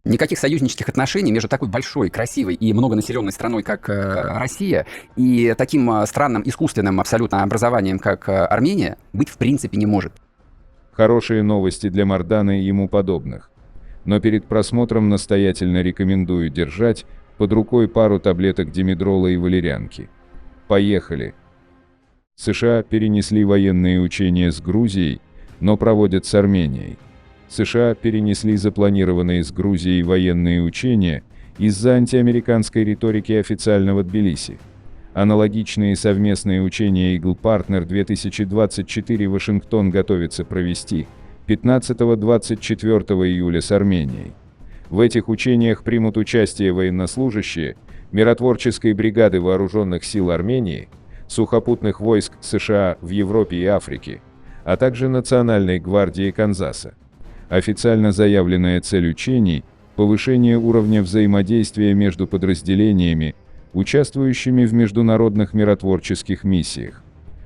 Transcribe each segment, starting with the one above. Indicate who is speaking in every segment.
Speaker 1: Никаких союзнических отношений между такой большой, красивой и многонаселенной страной, как Россия, и таким странным, искусственным абсолютно образованием, как Армения, быть в принципе не может.
Speaker 2: Хорошие новости для Мардана и ему подобных. Но перед просмотром настоятельно рекомендую держать под рукой пару таблеток димедрола и валерьянки. Поехали! США перенесли военные учения с Грузией, но проводят с Арменией. США перенесли запланированные с Грузией военные учения из-за антиамериканской риторики официального Тбилиси. Аналогичные совместные учения Eagle Partner 2024 Вашингтон готовится провести 15-24 июля с Арменией. В этих учениях примут участие военнослужащие миротворческой бригады вооруженных сил Армении, сухопутных войск США в Европе и Африке, а также Национальной гвардии Канзаса. Официально заявленная цель учений – повышение уровня взаимодействия между подразделениями, участвующими в международных миротворческих миссиях.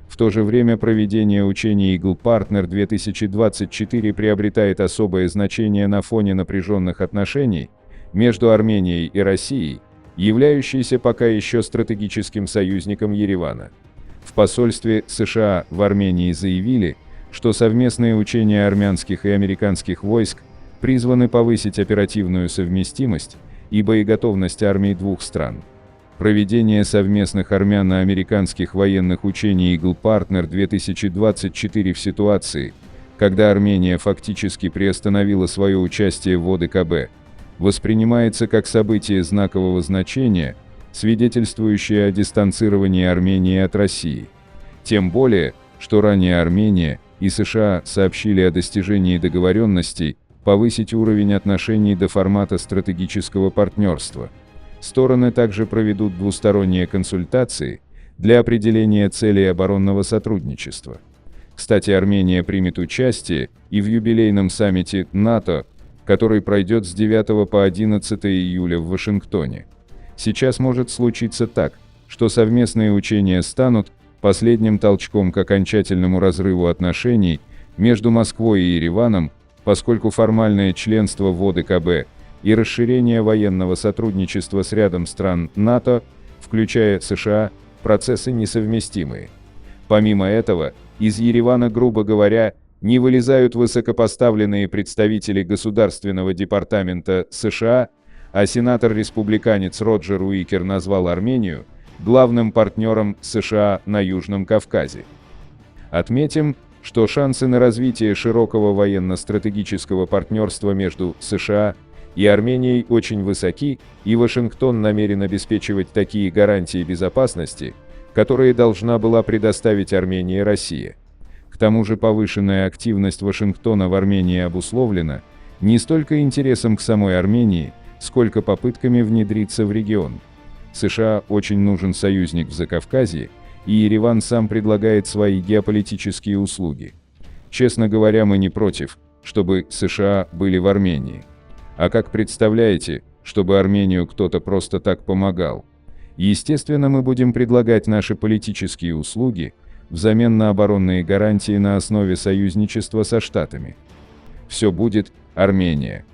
Speaker 2: В то же время проведение учений Eagle Partner 2024 приобретает особое значение на фоне напряженных отношений между Арменией и Россией, являющейся пока еще стратегическим союзником Еревана. В посольстве США в Армении заявили, что совместные учения армянских и американских войск призваны повысить оперативную совместимость и боеготовность армий двух стран. Проведение совместных армяно-американских военных учений Eagle Partner 2024 в ситуации, когда Армения фактически приостановила свое участие в ОДКБ, воспринимается как событие знакового значения, свидетельствующее о дистанцировании Армении от России. Тем более, что ранее Армения и США сообщили о достижении договоренностей повысить уровень отношений до формата стратегического партнерства. Стороны также проведут двусторонние консультации для определения целей оборонного сотрудничества. Кстати, Армения примет участие и в юбилейном саммите НАТО, который пройдет с 9 по 11 июля в Вашингтоне. Сейчас может случиться так, что совместные учения станут последним толчком к окончательному разрыву отношений между Москвой и Ереваном, поскольку формальное членство в ОДКБ и расширение военного сотрудничества с рядом стран НАТО, включая США, процессы несовместимые. Помимо этого, из Еревана, грубо говоря, не вылезают высокопоставленные представители Государственного департамента США, а сенатор-республиканец Роджер Уикер назвал Армению главным партнером США на Южном Кавказе. Отметим, что шансы на развитие широкого военно-стратегического партнерства между США и Арменией очень высоки, и Вашингтон намерен обеспечивать такие гарантии безопасности, которые должна была предоставить Армении Россия. К тому же повышенная активность Вашингтона в Армении обусловлена не столько интересом к самой Армении, сколько попытками внедриться в регион. США очень нужен союзник в Закавказье, и Ереван сам предлагает свои геополитические услуги. Честно говоря, мы не против, чтобы США были в Армении. А как представляете, чтобы Армению кто-то просто так помогал? Естественно, мы будем предлагать наши политические услуги взамен на оборонные гарантии на основе союзничества со Штатами. Все будет Армения.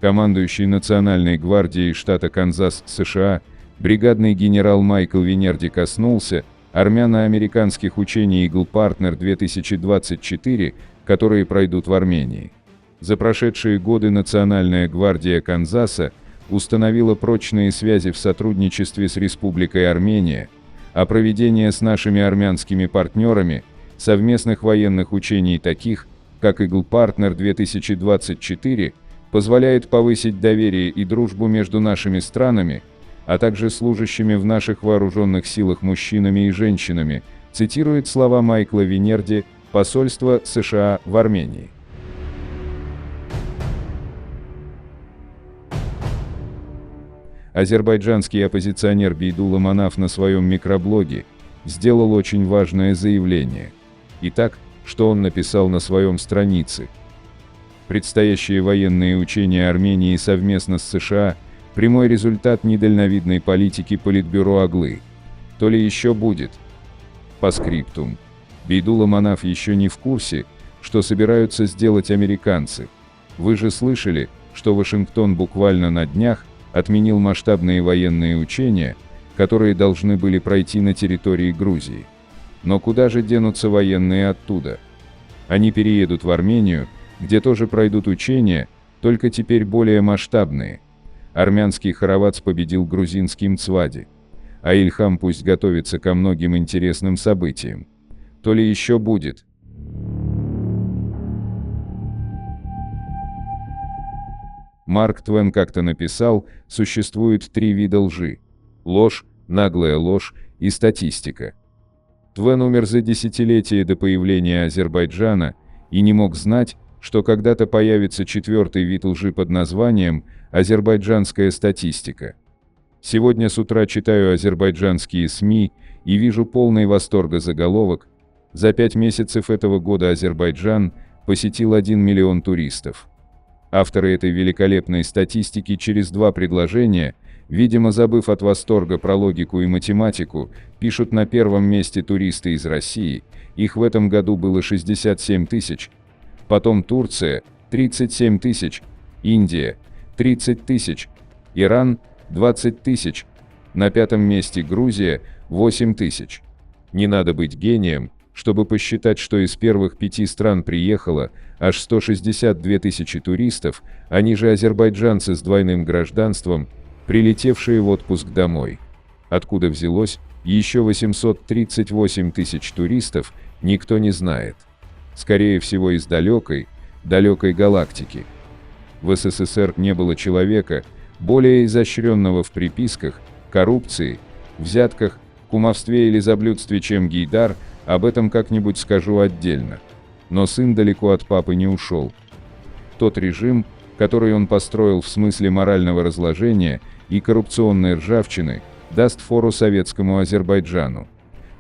Speaker 2: Командующий Национальной гвардией штата Канзас, США, бригадный генерал Майкл Винерди коснулся армяно-американских учений Eagle Partner 2024, которые пройдут в Армении. За прошедшие годы Национальная гвардия Канзаса установила прочные связи в сотрудничестве с Республикой Армения, а проведение с нашими армянскими партнерами совместных военных учений таких, как Eagle Partner 2024, позволяет повысить доверие и дружбу между нашими странами, а также служащими в наших вооруженных силах мужчинами и женщинами, цитирует слова Майкла Винерди, посольство США в Армении. Азербайджанский оппозиционер Бейдулла Манаф на своем микроблоге сделал очень важное заявление. Итак, что он написал на своем странице? Предстоящие военные учения Армении совместно с США – прямой результат недальновидной политики Политбюро Аглы. То ли еще будет. По скриптум. Бейдулла Манаф еще не в курсе, что собираются сделать американцы. Вы же слышали, что Вашингтон буквально на днях отменил масштабные военные учения, которые должны были пройти на территории Грузии. Но куда же денутся военные оттуда? Они переедут в Армению, где тоже пройдут учения, только теперь более масштабные. Армянский хоровац победил грузинский Мцвади. А Ильхам пусть готовится ко многим интересным событиям. То ли еще будет. Марк Твен как-то написал, существует 3 вида лжи: ложь, наглая ложь и статистика. Твен умер за десятилетие до появления Азербайджана и не мог знать, что когда-то появится 4-й вид лжи под названием азербайджанская статистика. Сегодня с утра читаю азербайджанские СМИ и вижу полный восторга заголовок: за 5 месяцев этого года Азербайджан посетил 1 миллион туристов. Авторы этой великолепной статистики через 2 предложения, видимо забыв от восторга про логику и математику, пишут: на первом месте туристы из России, их в этом году было 67 тысяч, потом Турция – 37 тысяч, Индия – 30 тысяч, Иран – 20 тысяч, на 5-м месте Грузия – 8 тысяч. Не надо быть гением, чтобы посчитать, что из первых 5 стран приехало аж 162 тысячи туристов, они же азербайджанцы с двойным гражданством, прилетевшие в отпуск домой. Откуда взялось еще 838 тысяч туристов, никто не знает. Скорее всего, из далекой галактики. В СССР не было человека, более изощренного в приписках, коррупции, взятках, кумовстве или заблюдстве, чем Гейдар. Об этом как-нибудь скажу отдельно. Но сын далеко от папы не ушел. Тот режим, который он построил в смысле морального разложения и коррупционной ржавчины, даст фору советскому Азербайджану.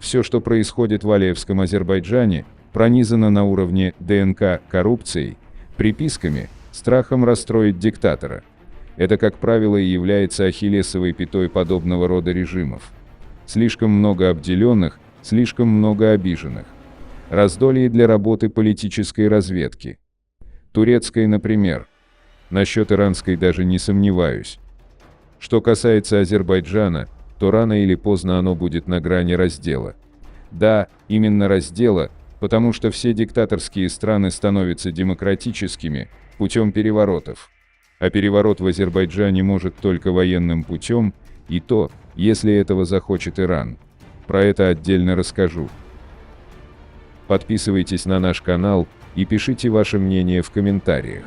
Speaker 2: Все, что происходит в Алиевском Азербайджане, пронизано на уровне ДНК коррупцией, приписками, страхом расстроить диктатора. Это, как правило, и является ахиллесовой пятой подобного рода режимов. Слишком много обделенных, слишком много обиженных. Раздолье для работы политической разведки. Турецкой, например. Насчет иранской даже не сомневаюсь. Что касается Азербайджана, то рано или поздно оно будет на грани раздела. Да, именно раздела, потому что все диктаторские страны становятся демократическими путем переворотов. А переворот в Азербайджане может только военным путем, и то, если этого захочет Иран. Про это отдельно расскажу. Подписывайтесь на наш канал и пишите ваше мнение в комментариях.